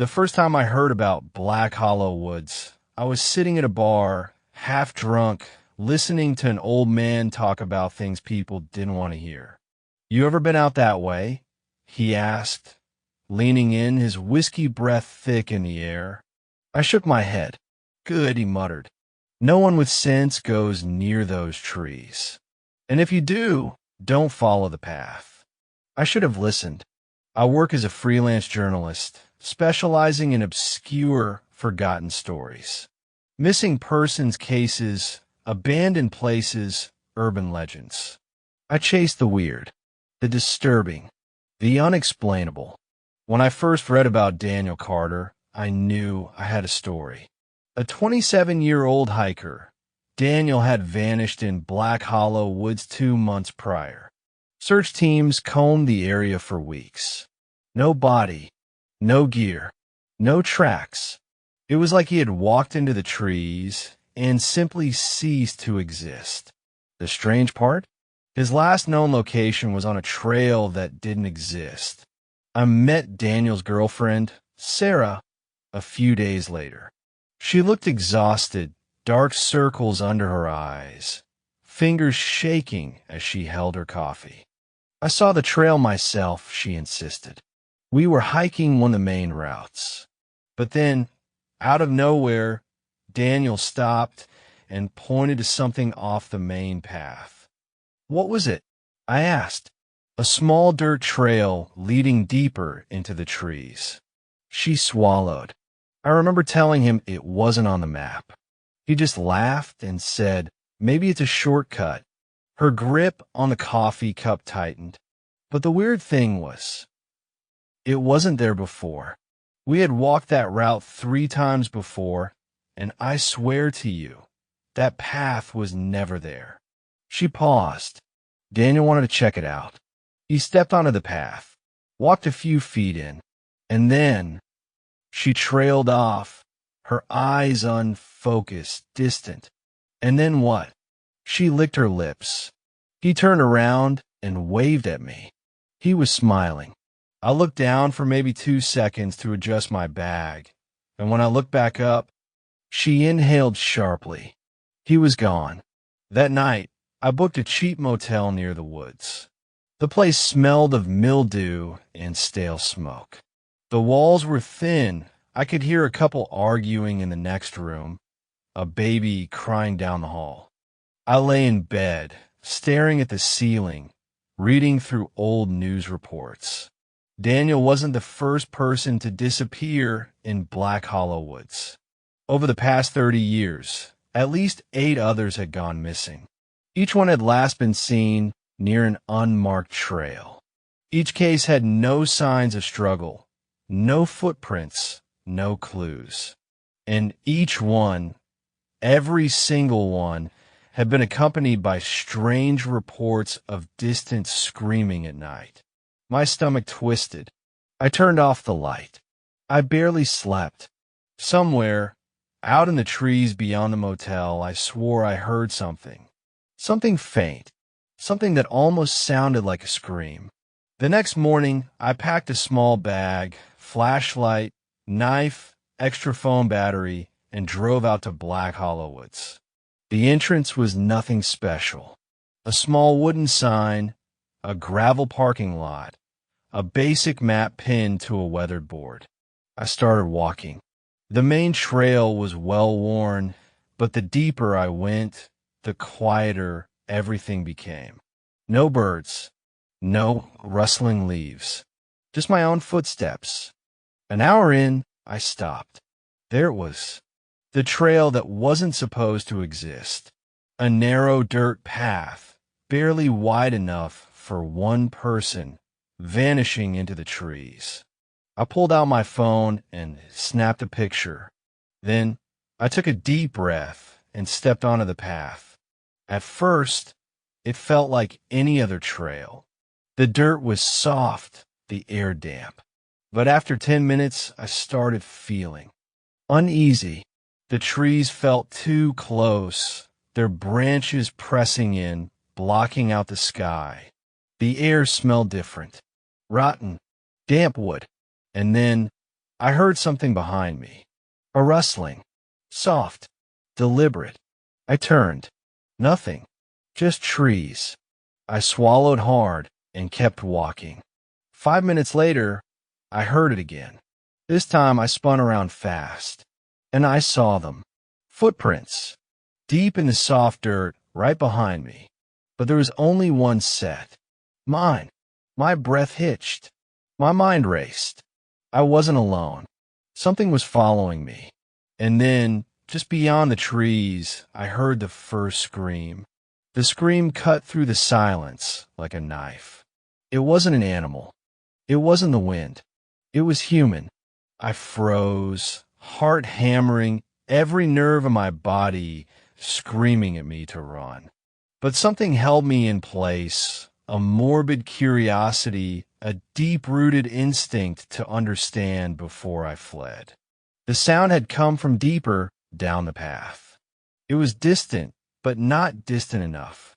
The first time I heard about Black Hollow Woods, I was sitting at a bar, half drunk, listening to an old man talk about things people didn't want to hear. "You ever been out that way?" he asked, leaning in, his whiskey breath thick in the air. I shook my head. "Good," he muttered. "No one with sense goes near those trees. And if you do, don't follow the path." I should have listened. I work as a freelance journalist, specializing in obscure, forgotten stories. Missing persons cases, abandoned places, urban legends. I chase the weird, the disturbing, the unexplainable. When I first read about Daniel Carter, I knew I had a story. A 27-year-old hiker, Daniel had vanished in Black Hollow Woods 2 months prior. Search teams combed the area for weeks. No body, no gear, no tracks. It was like he had walked into the trees and simply ceased to exist. The strange part? His last known location was on a trail that didn't exist. I met Daniel's girlfriend, Sarah, a few days later. She looked exhausted, dark circles under her eyes, fingers shaking as she held her coffee. "I saw the trail myself," she insisted. "We were hiking one of the main routes. But then, out of nowhere, Daniel stopped and pointed to something off the main path." "What was it?" I asked. "A small dirt trail leading deeper into the trees." She swallowed. I remember telling him it wasn't on the map. He just laughed and said, "Maybe it's a shortcut." Her grip on the coffee cup tightened. But the weird thing was, it wasn't there before. We had walked that route 3 times before, and I swear to you, that path was never there. She paused. Daniel wanted to check it out. He stepped onto the path, walked a few feet in, and then she trailed off, her eyes unfocused, distant. And then what? She licked her lips. He turned around and waved at me. He was smiling. I looked down for maybe 2 seconds to adjust my bag, and when I looked back up, she inhaled sharply. He was gone. That night, I booked a cheap motel near the woods. The place smelled of mildew and stale smoke. The walls were thin. I could hear a couple arguing in the next room, a baby crying down the hall. I lay in bed, staring at the ceiling, reading through old news reports. Daniel wasn't the first person to disappear in Black Hollow Woods. Over the past 30 years, at least 8 others had gone missing. Each one had last been seen near an unmarked trail. Each case had no signs of struggle, no footprints, no clues. And each one, every single one, had been accompanied by strange reports of distant screaming at night. My stomach twisted. I turned off the light. I barely slept. Somewhere, out in the trees beyond the motel, I swore I heard something. Something faint. Something that almost sounded like a scream. The next morning, I packed a small bag, flashlight, knife, extra phone battery, and drove out to Black Hollow Woods. The entrance was nothing special. A small wooden sign, a gravel parking lot, a basic map pinned to a weathered board. I started walking. The main trail was well worn, but the deeper I went, the quieter everything became. No birds, no rustling leaves, just my own footsteps. An hour in, I stopped. There it was. The trail that wasn't supposed to exist. A narrow dirt path, barely wide enough for one person, vanishing into the trees. I pulled out my phone and snapped a picture. Then I took a deep breath and stepped onto the path. At first, it felt like any other trail. The dirt was soft, the air damp. But after 10 minutes, I started feeling uneasy. The trees felt too close, their branches pressing in, blocking out the sky. The air smelled different. Rotten, damp wood. And then I heard something behind me. A rustling. Soft. Deliberate. I turned. Nothing. Just trees. I swallowed hard and kept walking. 5 minutes later, I heard it again. This time I spun around fast, and I saw them. Footprints. Deep in the soft dirt right behind me. But there was only one set. Mine. My breath hitched. My mind raced. I wasn't alone. Something was following me. And then, just beyond the trees, I heard the first scream. The scream cut through the silence like a knife. It wasn't an animal. It wasn't the wind. It was human. I froze, heart hammering, every nerve in my body screaming at me to run. But something held me in place, a morbid curiosity, a deep-rooted instinct to understand before I fled. The sound had come from deeper down the path. It was distant, but not distant enough.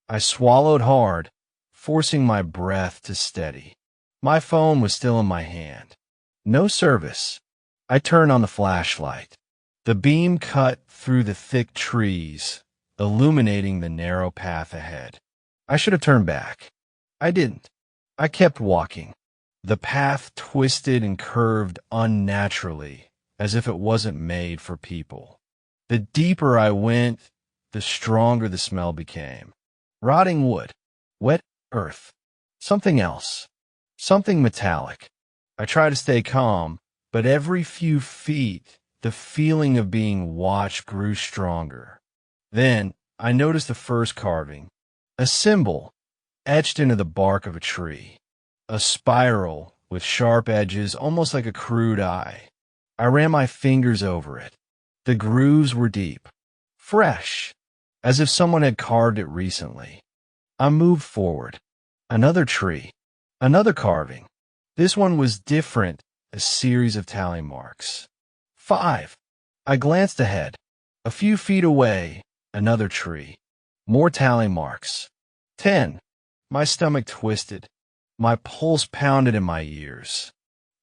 I swallowed hard, forcing my breath to steady. My phone was still in my hand. No service. I turned on the flashlight. The beam cut through the thick trees, illuminating the narrow path ahead. I should have turned back. I didn't. I kept walking. The path twisted and curved unnaturally, as if it wasn't made for people. The deeper I went, the stronger the smell became. Rotting wood, wet earth, something else, something metallic. I tried to stay calm, but every few feet, the feeling of being watched grew stronger. Then I noticed the first carving, a symbol etched into the bark of a tree, a spiral with sharp edges, almost like a crude eye. I ran my fingers over it. The grooves were deep, fresh, as if someone had carved it recently. I moved forward. Another tree, another carving. This one was different, a series of tally marks. 5. I glanced ahead. A few feet away, another tree. More tally marks. 10. My stomach twisted. My pulse pounded in my ears.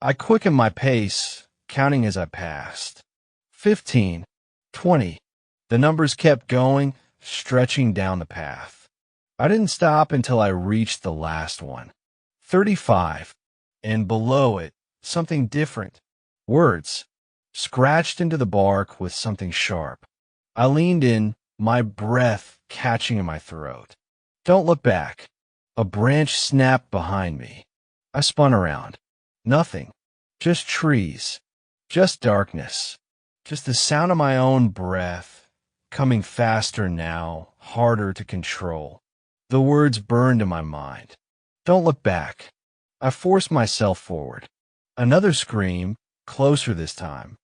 I quickened my pace, counting as I passed. 15. 20. The numbers kept going, stretching down the path. I didn't stop until I reached the last one. 35. And below it, something different. Words, scratched into the bark with something sharp. I leaned in, my breath catching in my throat. Don't look back. A branch snapped behind me. I spun around. Nothing. Just trees. Just darkness. Just the sound of my own breath, coming faster now, harder to control. The words burned in my mind. Don't look back. I forced myself forward. Another scream, closer this time.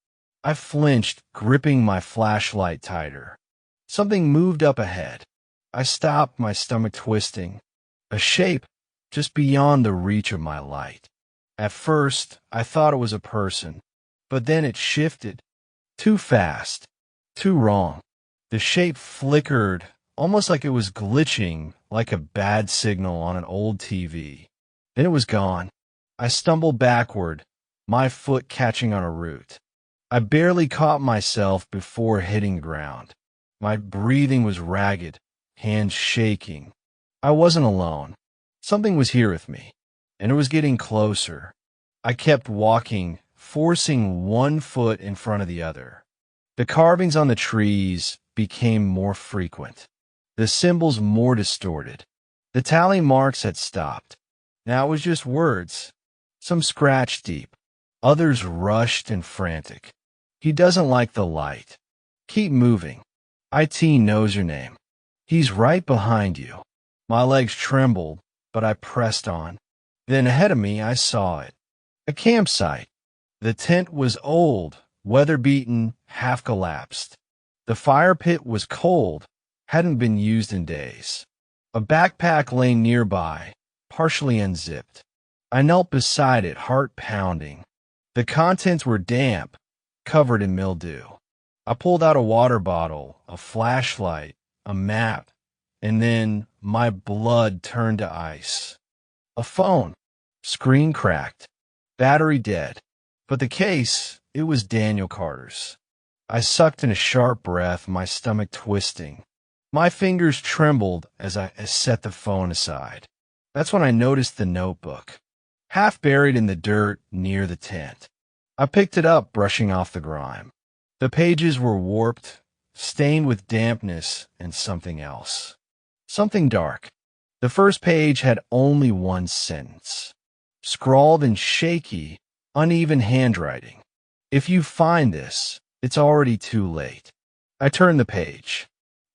I flinched, gripping my flashlight tighter. Something moved up ahead. I stopped, my stomach twisting. A shape just beyond the reach of my light. At first, I thought it was a person, but then it shifted. Too fast. Too wrong. The shape flickered, almost like it was glitching, like a bad signal on an old TV. Then it was gone. I stumbled backward, my foot catching on a root. I barely caught myself before hitting ground. My breathing was ragged, hands shaking. I wasn't alone. Something was here with me, and it was getting closer. I kept walking, forcing one foot in front of the other. The carvings on the trees became more frequent. The symbols more distorted. The tally marks had stopped. Now it was just words, some scratched deep. Others rushed and frantic. He doesn't like the light. Keep moving. IT knows your name. He's right behind you. My legs trembled, but I pressed on. Then ahead of me, I saw it. A campsite. The tent was old, weather-beaten, half collapsed. The fire pit was cold, hadn't been used in days. A backpack lay nearby, partially unzipped. I knelt beside it, heart pounding. The contents were damp, covered in mildew. I pulled out a water bottle, a flashlight, a map, and then my blood turned to ice. A phone. Screen cracked. Battery dead. But the case, it was Daniel Carter's. I sucked in a sharp breath, my stomach twisting. My fingers trembled as I set the phone aside. That's when I noticed the notebook, half buried in the dirt near the tent. I picked it up, brushing off the grime. The pages were warped, stained with dampness and something else. Something dark. The first page had only one sentence, scrawled in shaky, uneven handwriting. If you find this, it's already too late. I turned the page.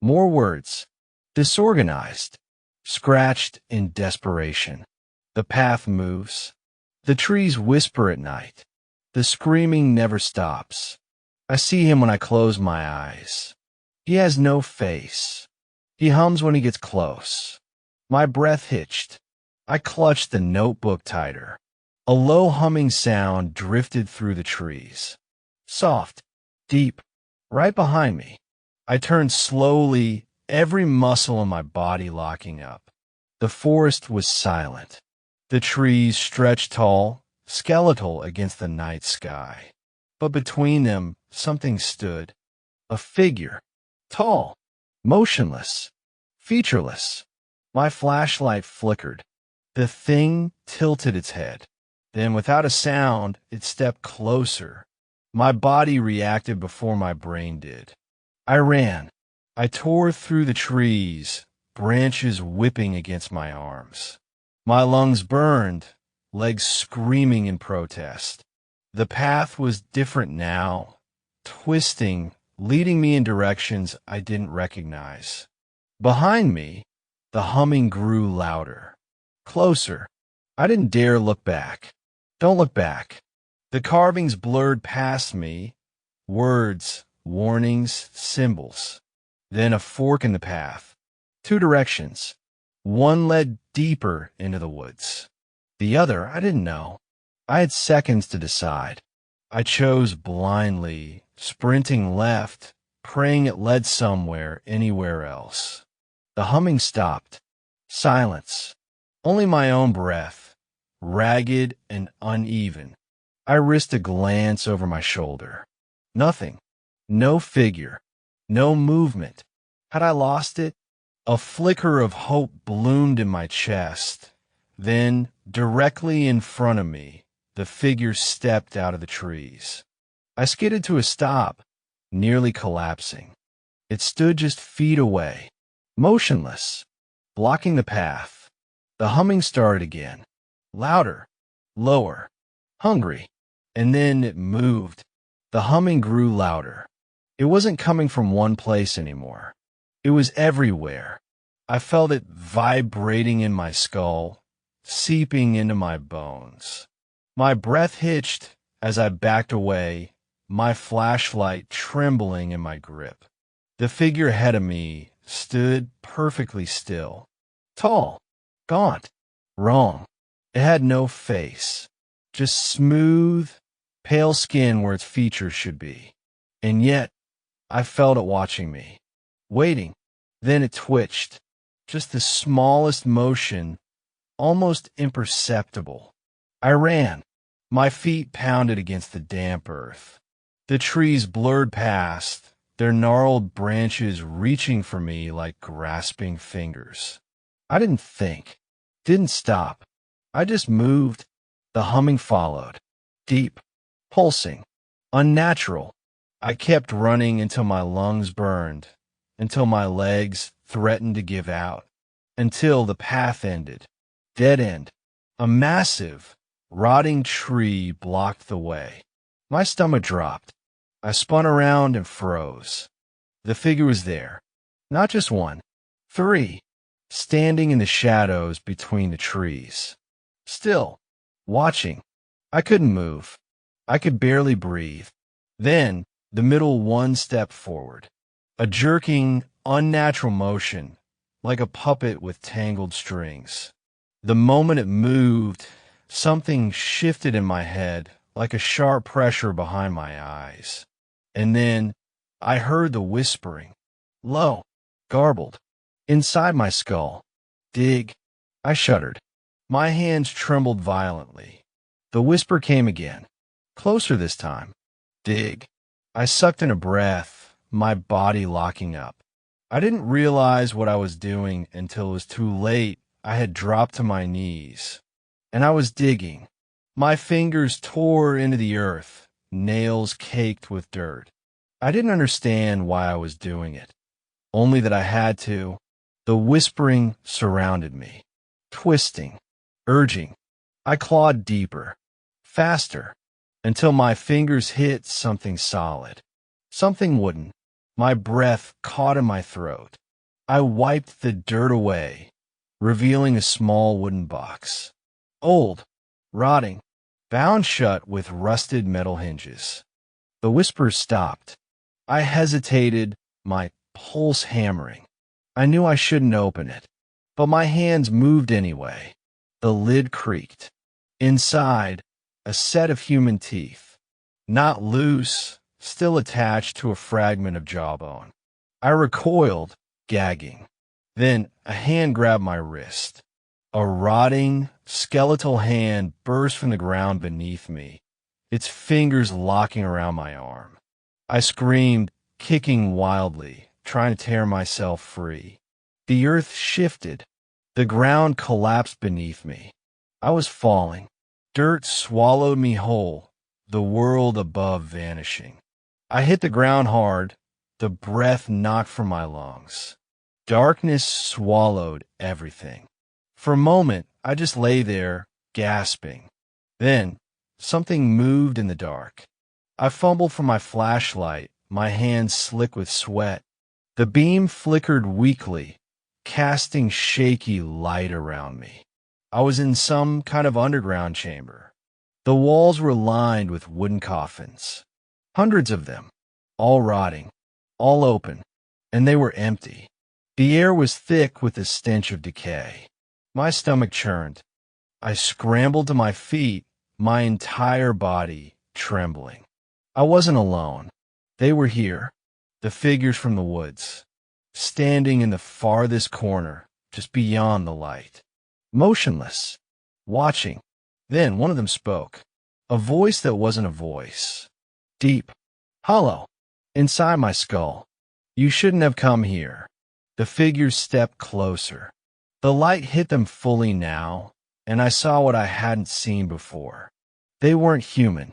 More words. Disorganized. Scratched in desperation. The path moves. The trees whisper at night. The screaming never stops. I see him when I close my eyes. He has no face. He hums when he gets close. My breath hitched. I clutched the notebook tighter. A low humming sound drifted through the trees. Soft, deep, right behind me. I turned slowly, every muscle in my body locking up. The forest was silent. The trees stretched tall, skeletal against the night sky. But between them, something stood. A figure. Tall, motionless, featureless. My flashlight flickered. The thing tilted its head. Then, without a sound, it stepped closer. My body reacted before my brain did. I ran. I tore through the trees, branches whipping against my arms. My lungs burned, legs screaming in protest. The path was different now, twisting, leading me in directions I didn't recognize. Behind me, the humming grew louder. Closer. I didn't dare look back. Don't look back. The carvings blurred past me, words, warnings, symbols. Then a fork in the path. Two directions. One led deeper into the woods. The other, I didn't know. I had seconds to decide. I chose blindly, sprinting left, praying it led somewhere, anywhere else. The humming stopped. Silence. Only my own breath, ragged and uneven. I risked a glance over my shoulder. Nothing. No figure. No movement. Had I lost it? A flicker of hope bloomed in my chest. Then, directly in front of me, the figure stepped out of the trees. I skidded to a stop, nearly collapsing. It stood just feet away, motionless, blocking the path. The humming started again, louder, lower, hungry, and then it moved. The humming grew louder. It wasn't coming from one place anymore. It was everywhere. I felt it vibrating in my skull, seeping into my bones. My breath hitched as I backed away, my flashlight trembling in my grip. The figure ahead of me stood perfectly still, tall, gaunt, wrong. It had no face, just smooth, pale skin where its features should be. And yet, I felt it watching me, waiting. Then it twitched, just the smallest motion, almost imperceptible. I ran. My feet pounded against the damp earth. The trees blurred past, their gnarled branches reaching for me like grasping fingers. I didn't think, didn't stop. I just moved. The humming followed, deep, pulsing, unnatural. I kept running until my lungs burned, until my legs threatened to give out, until the path ended. Dead end. A massive, rotting tree blocked the way. My stomach dropped. I spun around and froze. The figure was there. Not just one. Three. Standing in the shadows between the trees. Still. Watching. I couldn't move. I could barely breathe. Then, the middle one stepped forward. A jerking, unnatural motion, like a puppet with tangled strings. The moment it moved, something shifted in my head, like a sharp pressure behind my eyes. And then, I heard the whispering. Low, garbled, inside my skull. Dig. I shuddered. My hands trembled violently. The whisper came again. Closer this time. Dig. I sucked in a breath, my body locking up. I didn't realize what I was doing until it was too late. I had dropped to my knees, and I was digging. My fingers tore into the earth, nails caked with dirt. I didn't understand why I was doing it, only that I had to. The whispering surrounded me, twisting, urging. I clawed deeper, faster, until my fingers hit something solid, something wooden. My breath caught in my throat. I wiped the dirt away, revealing a small wooden box. Old, rotting, bound shut with rusted metal hinges. The whispers stopped. I hesitated, my pulse hammering. I knew I shouldn't open it, but my hands moved anyway. The lid creaked. Inside, a set of human teeth, not loose, still attached to a fragment of jawbone. I recoiled, gagging. Then a hand grabbed my wrist. A rotting, skeletal hand burst from the ground beneath me, its fingers locking around my arm. I screamed, kicking wildly, trying to tear myself free. The earth shifted. The ground collapsed beneath me. I was falling. Dirt swallowed me whole, the world above vanishing. I hit the ground hard, the breath knocked from my lungs. Darkness swallowed everything. For a moment, I just lay there, gasping. Then, something moved in the dark. I fumbled for my flashlight, my hands slick with sweat. The beam flickered weakly, casting shaky light around me. I was in some kind of underground chamber. The walls were lined with wooden coffins, hundreds of them, all rotting, all open, and they were empty. The air was thick with the stench of decay. My stomach churned. I scrambled to my feet, my entire body trembling. I wasn't alone. They were here, the figures from the woods, standing in the farthest corner, just beyond the light. Motionless, watching. Then one of them spoke, a voice that wasn't a voice. Deep, hollow, inside my skull. You shouldn't have come here. The figures stepped closer. The light hit them fully now, and I saw what I hadn't seen before. They weren't human.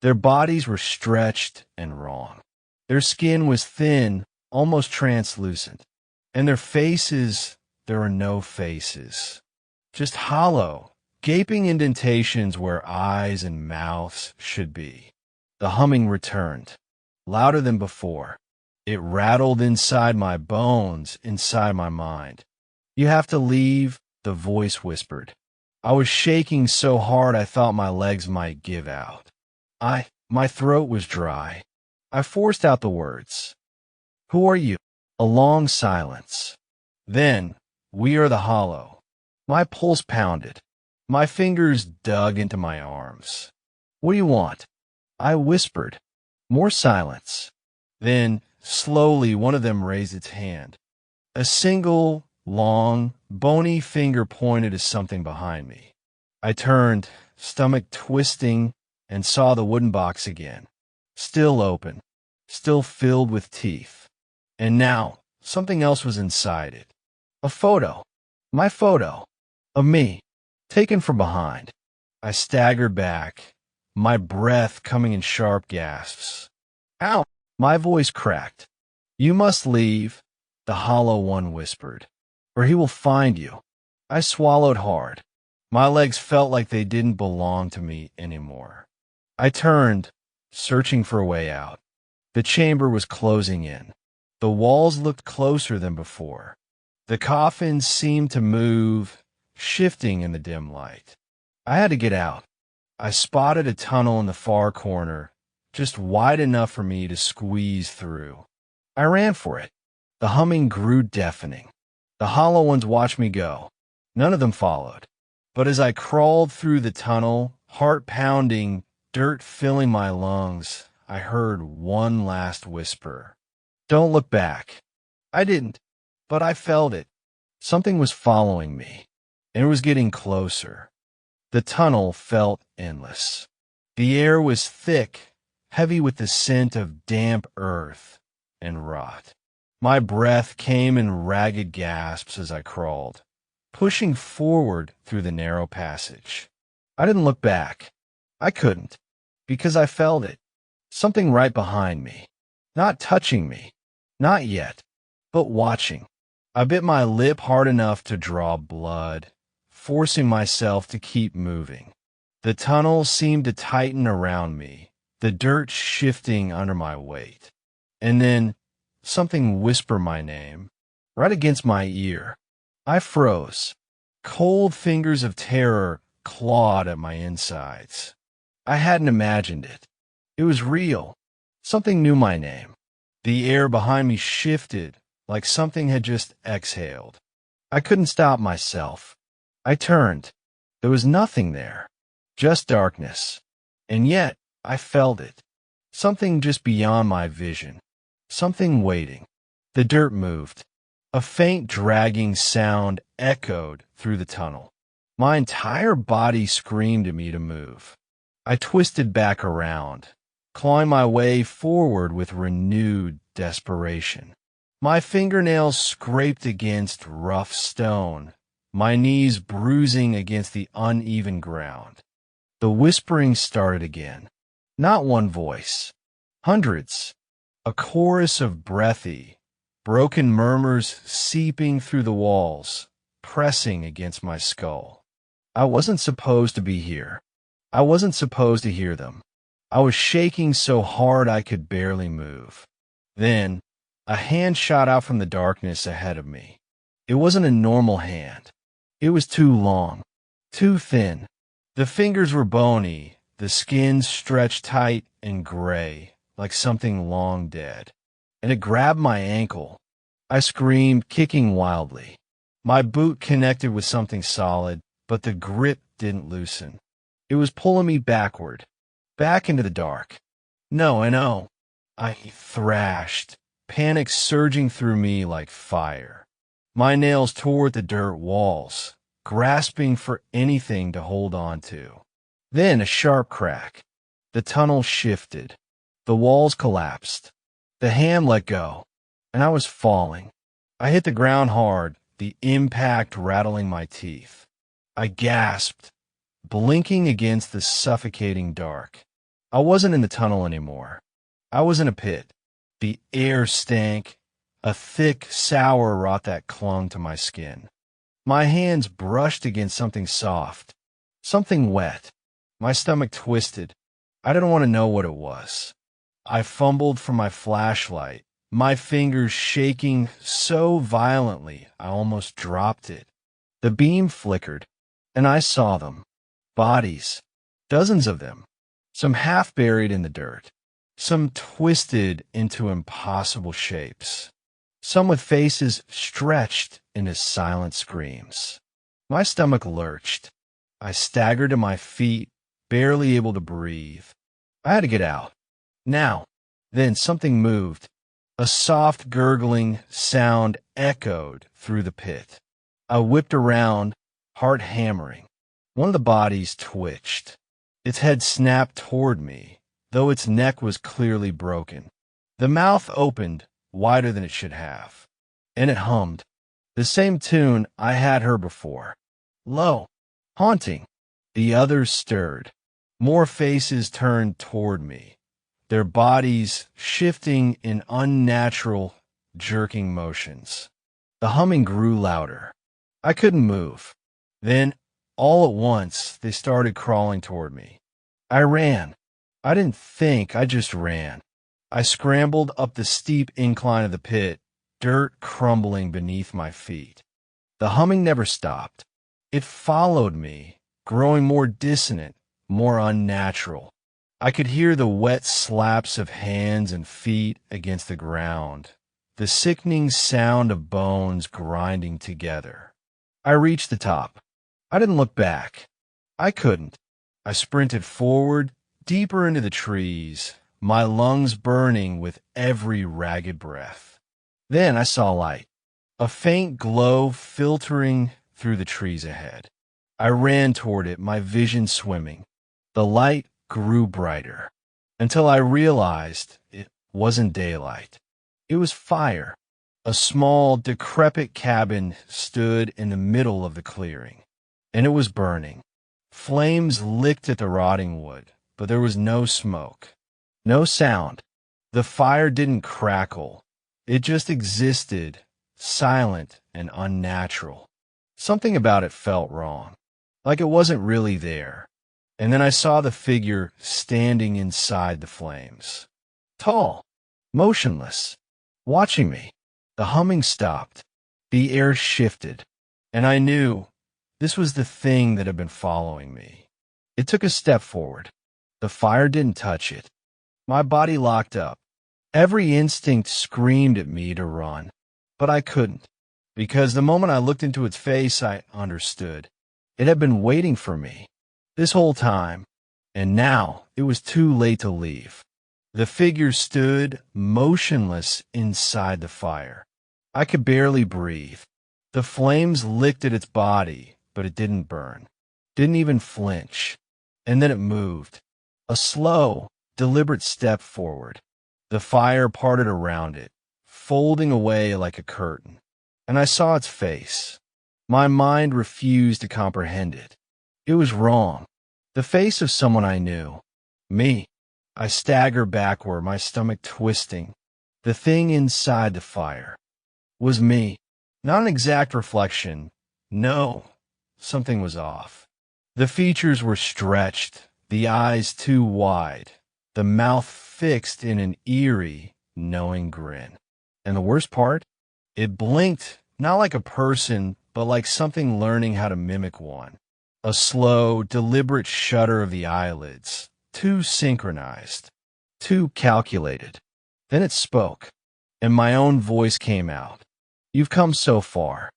Their bodies were stretched and wrong. Their skin was thin, almost translucent. And their faces, there were no faces. Just hollow, gaping indentations where eyes and mouths should be. The humming returned, louder than before. It rattled inside my bones, inside my mind. You have to leave, the voice whispered. I was shaking so hard I thought my legs might give out. My throat was dry. I forced out the words. Who are you? A long silence. Then, we are the hollow. My pulse pounded. My fingers dug into my arms. What do you want? I whispered. More silence. Then, slowly, one of them raised its hand. A single, long, bony finger pointed to something behind me. I turned, stomach twisting, and saw the wooden box again. Still open. Still filled with teeth. And now, something else was inside it. A photo. My photo. Of me. Taken from behind. I staggered back, my breath coming in sharp gasps. Ow! My voice cracked. You must leave, the hollow one whispered, or he will find you. I swallowed hard. My legs felt like they didn't belong to me anymore. I turned, searching for a way out. The chamber was closing in. The walls looked closer than before. The coffins seemed to move, shifting in the dim light. I had to get out. I spotted a tunnel in the far corner, just wide enough for me to squeeze through. I ran for it. The humming grew deafening. The hollow ones watched me go. None of them followed. But as I crawled through the tunnel, heart pounding, dirt filling my lungs, I heard one last whisper. Don't look back. I didn't, but I felt it. Something was following me, and it was getting closer. The tunnel felt endless. The air was thick, heavy with the scent of damp earth and rot. My breath came in ragged gasps as I crawled, pushing forward through the narrow passage. I didn't look back. I couldn't, because I felt it. Something right behind me. Not touching me. Not yet, but watching. I bit my lip hard enough to draw blood, forcing myself to keep moving. The tunnel seemed to tighten around me, the dirt shifting under my weight. And then something whispered my name, right against my ear. I froze. Cold fingers of terror clawed at my insides. I hadn't imagined it. It was real. Something knew my name. The air behind me shifted like something had just exhaled. I couldn't stop myself. I turned. There was nothing there, just darkness. And yet, I felt it. Something just beyond my vision. Something waiting. The dirt moved. A faint dragging sound echoed through the tunnel. My entire body screamed at me to move. I twisted back around, clawing my way forward with renewed desperation. My fingernails scraped against rough stone, my knees bruising against the uneven ground. The whispering started again. Not one voice. Hundreds. A chorus of breathy, broken murmurs seeping through the walls, pressing against my skull. I wasn't supposed to be here. I wasn't supposed to hear them. I was shaking so hard I could barely move. Then, a hand shot out from the darkness ahead of me. It wasn't a normal hand. It was too long, too thin. The fingers were bony, the skin stretched tight and gray, like something long dead. And it grabbed my ankle. I screamed, kicking wildly. My boot connected with something solid, but the grip didn't loosen. It was pulling me backward, back into the dark. No, and oh, I thrashed, panic surging through me like fire. My nails tore at the dirt walls, grasping for anything to hold on to. Then a sharp crack. The tunnel shifted. The walls collapsed. The hand let go, and I was falling. I hit the ground hard, the impact rattling my teeth. I gasped, blinking against the suffocating dark. I wasn't in the tunnel anymore. I was in a pit. The air stank, a thick, sour rot that clung to my skin. My hands brushed against something soft, something wet. My stomach twisted. I didn't want to know what it was. I fumbled for my flashlight, my fingers shaking so violently I almost dropped it. The beam flickered, and I saw them. Bodies, dozens of them, some half buried in the dirt, some twisted into impossible shapes, some with faces stretched into silent screams. My stomach lurched. I staggered to my feet, barely able to breathe. I had to get out. Now. Then something moved. A soft gurgling sound echoed through the pit. I whipped around, heart hammering. One of the bodies twitched. Its head snapped toward me, though its neck was clearly broken. The mouth opened wider than it should have, and it hummed. The same tune I had heard before. Low, haunting. The others stirred. More faces turned toward me, their bodies shifting in unnatural, jerking motions. The humming grew louder. I couldn't move. Then, all at once, they started crawling toward me. I ran. I didn't think, I just ran. I scrambled up the steep incline of the pit, dirt crumbling beneath my feet. The humming never stopped. It followed me, growing more dissonant, more unnatural. I could hear the wet slaps of hands and feet against the ground, the sickening sound of bones grinding together. I reached the top. I didn't look back. I couldn't. I sprinted forward, deeper into the trees, my lungs burning with every ragged breath. Then I saw light, a faint glow filtering through the trees ahead. I ran toward it, my vision swimming. The light grew brighter, until I realized it wasn't daylight. It was fire. A small, decrepit cabin stood in the middle of the clearing, and it was burning. Flames licked at the rotting wood, but there was no smoke, no sound. The fire didn't crackle. It just existed, silent and unnatural. Something about it felt wrong, like it wasn't really there. And then I saw the figure standing inside the flames. Tall, motionless, watching me. The humming stopped. The air shifted. And I knew this was the thing that had been following me. It took a step forward. The fire didn't touch it. My body locked up. Every instinct screamed at me to run, but I couldn't, because the moment I looked into its face, I understood. It had been waiting for me this whole time, and now it was too late to leave. The figure stood motionless inside the fire. I could barely breathe. The flames licked at its body, but it didn't burn, didn't even flinch. And then it moved. A slow, deliberate step forward. The fire parted around it, folding away like a curtain, and I saw its face. My mind refused to comprehend it. It was wrong. The face of someone I knew. Me. I staggered backward, my stomach twisting. The thing inside the fire was me. Not an exact reflection. No, something was off. The features were stretched, the eyes too wide, the mouth fixed in an eerie, knowing grin. And the worst part? It blinked, not like a person, but like something learning how to mimic one. A slow, deliberate shudder of the eyelids, too synchronized, too calculated. Then it spoke, and my own voice came out. You've come so far.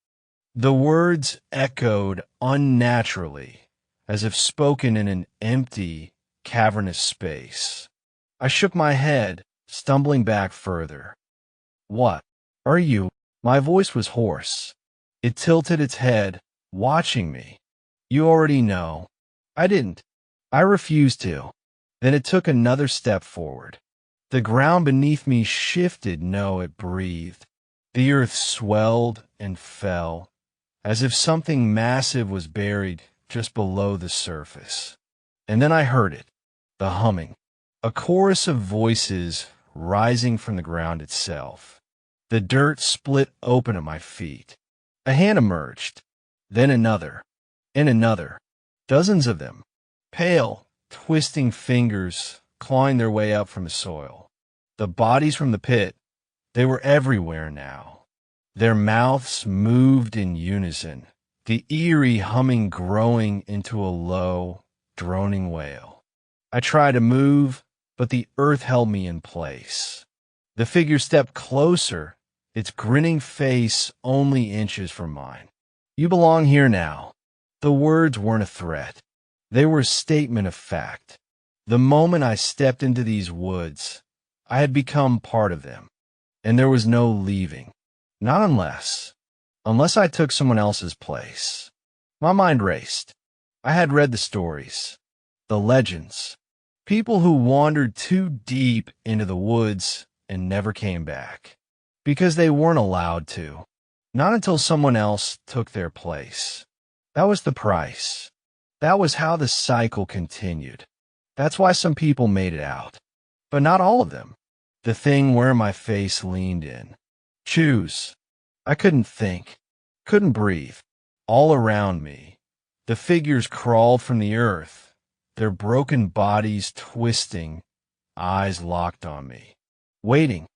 The words echoed unnaturally, as if spoken in an empty, cavernous space. I shook my head, stumbling back further. What are you? My voice was hoarse. It tilted its head, watching me. You already know. I didn't. I refused to. Then it took another step forward. The ground beneath me shifted. No, it breathed. The earth swelled and fell, as if something massive was buried just below the surface. And then I heard it, the humming, a chorus of voices rising from the ground itself. The dirt split open at my feet. A hand emerged, then another, and another, dozens of them, pale, twisting fingers clawing their way up from the soil. The bodies from the pit, they were everywhere now. Their mouths moved in unison, the eerie humming growing into a low, droning wail. I tried to move, but the earth held me in place. The figure stepped closer, its grinning face only inches from mine. You belong here now. The words weren't a threat. They were a statement of fact. The moment I stepped into these woods, I had become part of them, and there was no leaving. Not unless I took someone else's place. My mind raced. I had read the stories, the legends, people who wandered too deep into the woods and never came back, because they weren't allowed to, not until someone else took their place. That was the price. That was how the cycle continued. That's why some people made it out, but not all of them. The thing where my face leaned in. Choose. I couldn't think, couldn't breathe. All around me, the figures crawled from the earth, their broken bodies twisting, eyes locked on me. Waiting.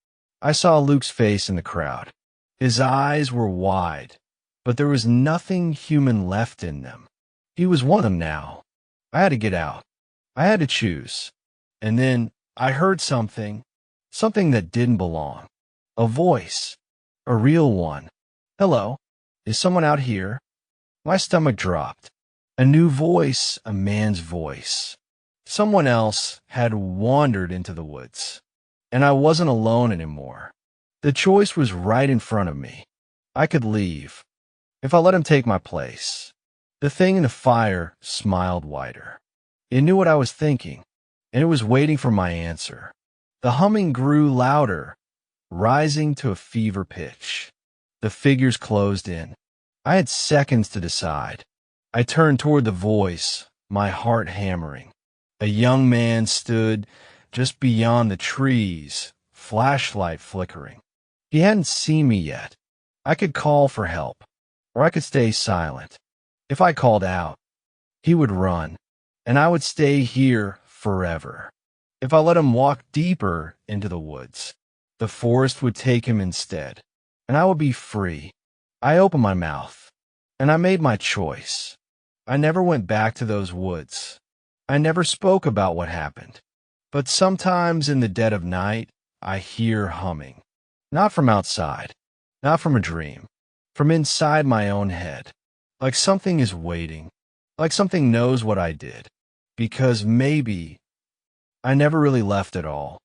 I saw Luke's face in the crowd. His eyes were wide, but there was nothing human left in them. He was one of them now. I had to get out. I had to choose. And then I heard something that didn't belong. A voice. A real one. Hello, is someone out here? My stomach dropped. A new voice, a man's voice. Someone else had wandered into the woods, and I wasn't alone anymore. The choice was right in front of me. I could leave, if I let him take my place. The thing in the fire smiled wider. It knew what I was thinking. and it was waiting for my answer. The humming grew louder, rising to a fever pitch. The figures closed in. I had seconds to decide. I turned toward the voice, my heart hammering. A young man stood just beyond the trees, flashlight flickering. He hadn't seen me yet. I could call for help, or I could stay silent. If I called out, he would run, and I would stay here forever. If I let him walk deeper into the woods, the forest would take him instead, and I would be free. I opened my mouth, and I made my choice. I never went back to those woods. I never spoke about what happened. But sometimes in the dead of night, I hear humming. Not from outside, not from a dream, from inside my own head. Like something is waiting, like something knows what I did. Because maybe I never really left at all.